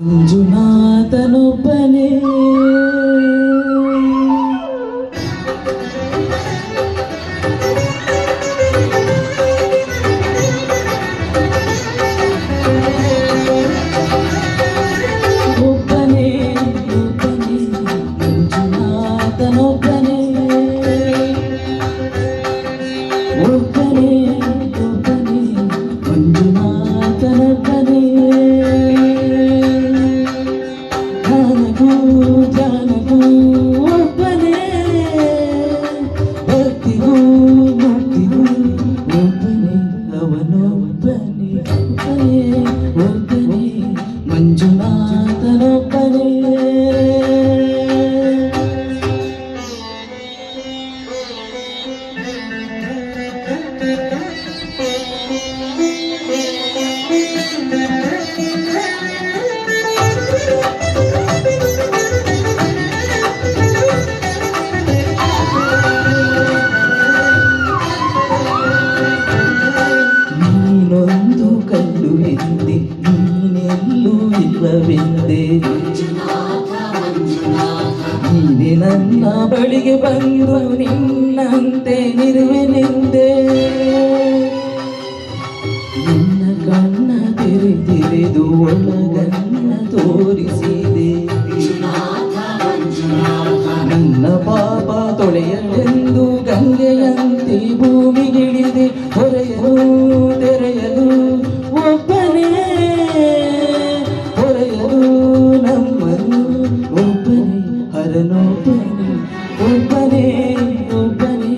ಮಂಜುನಾಥನೊಬ್ಬನೇ ಒಬ್ಬನೇ ಒಬ್ಬನೇ ಮಂಜುನಾಥನೊಬ್ಬನೇ ಒಬ್ಬನೇ ಒಬ್ಬನೇ ಮಂಜುನಾಥನೊಬ್ಬನೇ ಜ್ಞಾನಗೂ ಒಬ್ಬನೇ ಭಕ್ತಿಗೂ ಮುಕ್ತಿಗೂ ಒಬ್ಬನೇ ಅವನೊಬ್ಬನೇ ಒಬ್ಬನೇ ಒಬ್ಬನೇ ಮಂಜುನಾಥನೊಬ್ಬನೇ ನೀನೊಂದು ಕಲ್ಲು ಎಂದೆ ನೀನೆಲ್ಲೂ ಇಲ್ಲವೆಂದೆ ನೀನೆ ನನ್ನ ಬಳಿಗೆ ಬಂದು ನಿನ್ನಂತೆ ನಿರುವೆನೆಂದೆ ನಿನ್ನ ಕಣ್ಣ ತೆರೆದು ಒಳಗನ್ನ ತೋರಿಸಿದೆ ನನ್ನ ಪಾಪ ತೊಳೆಯಲೆಂದು ಗಂಗೆಯಂತೆ ಭೂಮಿಗಿಳಿದೆ ಹೊರೆಯಲು ತೆರೆಯಲು ಒಬ್ಬನೇ ಹೊರೆಯಲು ನಮ್ಮನು ಒಬ್ಬನೇ ಹರನೊಬ್ಬನೇ ಒಬ್ಬನೇ ಒಬ್ಬನೇ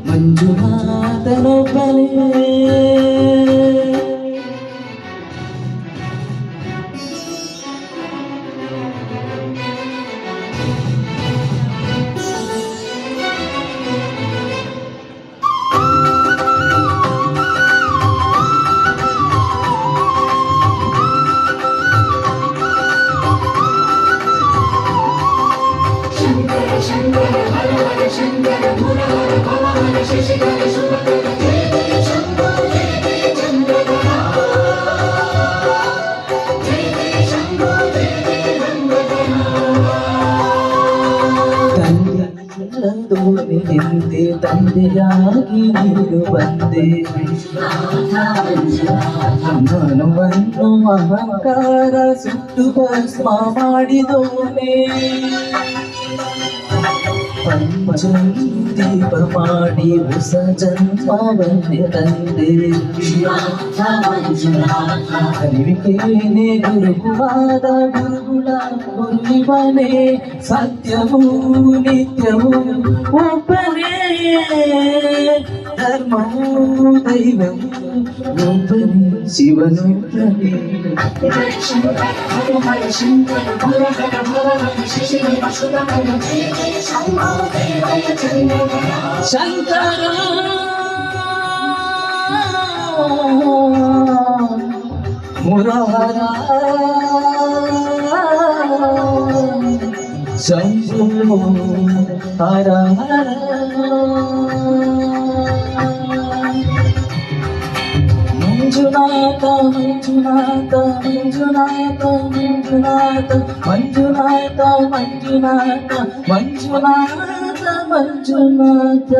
ಮಂಜುನಾಥನೊಬ್ಬನೇ शंकर हर हर शंकर मुर हर भव हर शशिधर शुभकर जय जय शंभो जय जय चंद्रधरा जय जय शंभो जय जय ತಂದೆಯಂತೆ ತಂದೆಯಾಗಿ ನೀನು ಬಂದೆ ಮನವನ್ನು ಅಹಂಕಾರ ಸುಟ್ಟು ಭಸ್ಮ ಮಾಡಿದೋನೆ ಪಂಚದೀಪ ಮಾಡಿ ಹೊಸ ಜನ್ಮವನ್ನೇ ತಂದೆ ಅರಿವಿಕೇನೆ ಗುರುಕುವಾದ ಗುರುಗುಳ ಗುರುವಿವನೇ ಸತ್ಯವೂ ನಿತ್ಯವೂ ಒಬ್ಬನೇ ಧರ್ಮವೂ ದೈವವೂ ಒಬ್ಬನೇ ಶಿವನೊಬ್ಬನೇ शंकर हर हर शंकर मुर हर भव हर शशिधर शुभकर जय जय शंभो जय जय चंद्रधरा ಶಂಕರ ಮುರಹರ ಶಂಭೋ ಹರ ಹರ ಮಂಜುನಾಥ ಮಂಜುನಾಥ ಮಂಜುನಾಥ ಮಂಜುನಾಥ ಮಂಜುನಾಥ ಮಂಜುನಾಥ ಮಂಜುನಾಥ ಮಂಜುನಾಥ